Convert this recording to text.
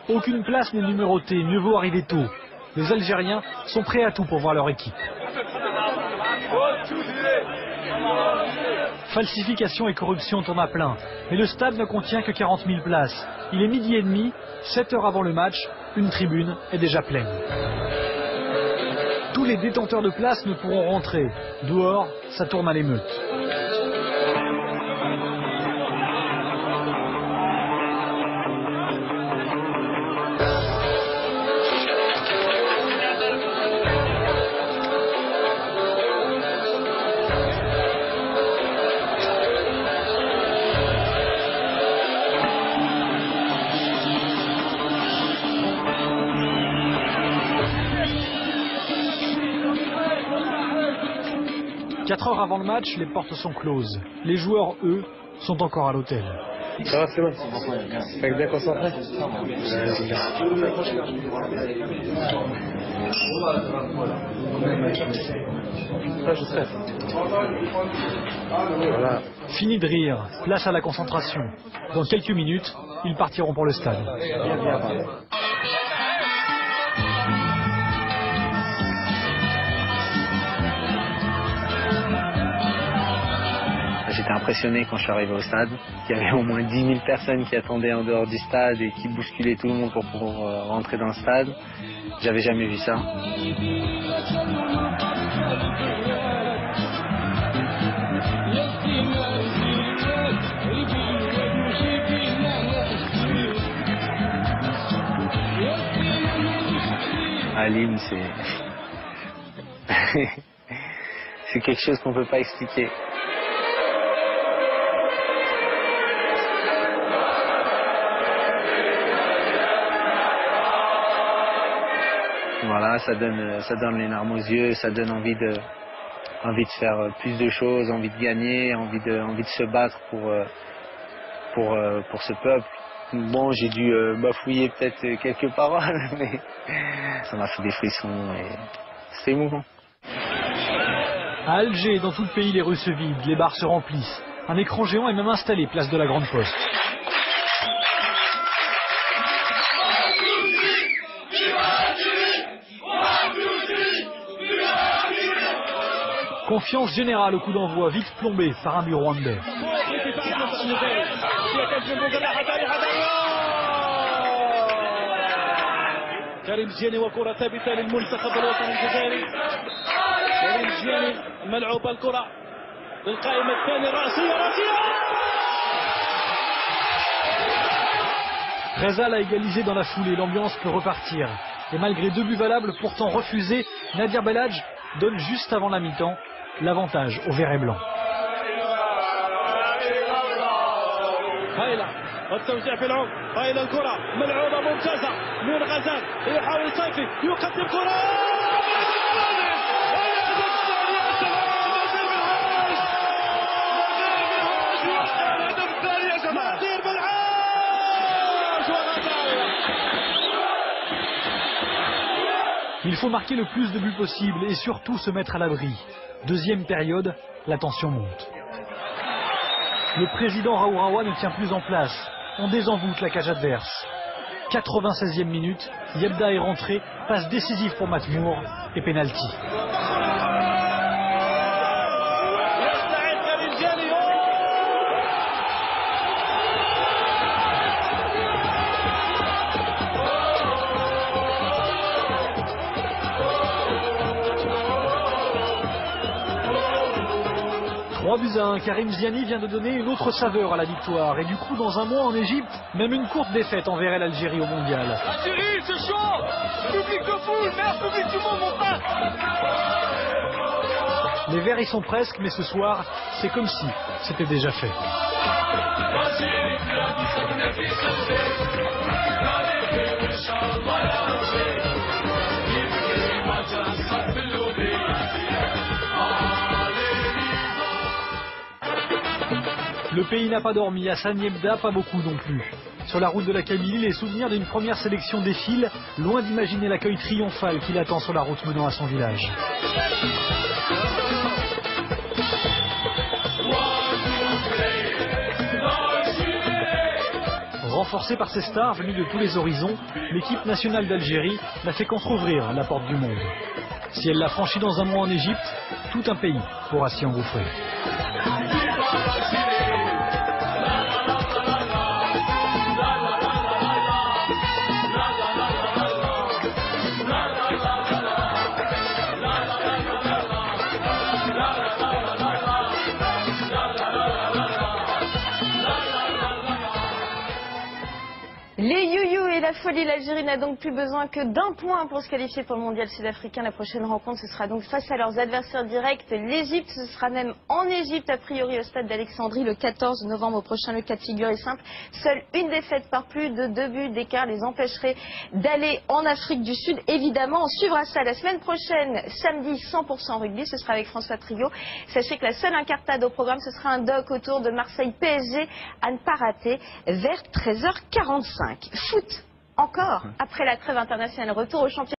Aucune place n'est numérotée, mieux vaut arriver tôt. Les Algériens sont prêts à tout pour voir leur équipe. Falsification et corruption tournent à plein, mais le stade ne contient que 40 000 places. Il est 12h30, 7 heures avant le match, une tribune est déjà pleine. Tous les détenteurs de places ne pourront rentrer. Dehors, ça tourne à l'émeute. Quatre heures avant le match, les portes sont closes. Les joueurs, eux, sont encore à l'hôtel. Ça va, Slimane? T'es bien concentré? Je sais. Voilà. Fini de rire, place à la concentration. Dans quelques minutes, ils partiront pour le stade. J'étais impressionné quand je suis arrivé au stade. Il y avait au moins 10 000 personnes qui attendaient en dehors du stade et qui bousculaient tout le monde pour pouvoir rentrer dans le stade. J'avais jamais vu ça. À Lille, c'est quelque chose qu'on peut pas expliquer. Voilà, ça donne les larmes aux yeux, ça donne envie de faire plus de choses, envie de gagner, envie de se battre pour ce peuple. Bon, j'ai dû bafouiller peut-être quelques paroles, mais ça m'a fait des frissons et c'était émouvant. À Alger, dans tout le pays, les rues se vident, les bars se remplissent. Un écran géant est même installé place de la Grande Poste. Confiance générale au coup d'envoi, vite plombé par un but rwandais. كريم الجياني وكرة ثابتة للمنتخب الوطني الجزائري. كريم الجياني ملعوبة الكرة بالقائمة الثانية رأسية. Rezal a égalisé dans la foulée, l'ambiance peut repartir. Et malgré 2 buts valables pourtant refusés, Nadir Belhadj donne juste avant la mi-temps l'avantage au vert et blanc. التوزيع في العمق هايله الكره ملعوبه ممتازه من غزال يحاول صيفي يقدم كره Il faut marquer le plus de buts possible et surtout se mettre à l'abri. Deuxième période, la tension monte. Le président Raourawa ne tient plus en place. On désenvoûte la cage adverse. 96e minute, Yebda est rentré, passe décisive pour Matmour et pénalty. Karim Ziani vient de donner une autre saveur à la victoire. Et du coup, dans un mois en Égypte, même une courte défaite enverrait l'Algérie au mondial. Algérie, c'est chaud. Public de foule, meilleur public du monde, mon frère. Les Verts y sont presque, mais ce soir, c'est comme si c'était déjà fait. Le pays n'a pas dormi, Hassan Yebda pas beaucoup non plus. Sur la route de la Kabylie, les souvenirs d'une première sélection défilent, loin d'imaginer l'accueil triomphal qui l'attend sur la route menant à son village. Renforcée par ses stars venues de tous les horizons, l'équipe nationale d'Algérie n'a fait qu'entrouvrir la porte du monde. Si elle l'a franchie dans un mois en Égypte, tout un pays pourra s'y engouffrer. Les you-you et la folie, l'Algérie n'a donc plus besoin que d'un point pour se qualifier pour le mondial sud-africain. La prochaine rencontre, ce sera donc face à leurs adversaires directs. L'Égypte, ce sera même en Égypte, a priori au stade d'Alexandrie, le 14 novembre prochain. Le cas de figure est simple. Seule une défaite par plus de 2 buts d'écart les empêcherait d'aller en Afrique du Sud. Évidemment, on suivra ça la semaine prochaine, samedi, 100% rugby. Ce sera avec François Trio. Sachez que la seule incartade au programme, ce sera un doc autour de Marseille-PSG à ne pas rater vers 13h45. Foot, encore, après la trêve internationale, retour au championnat.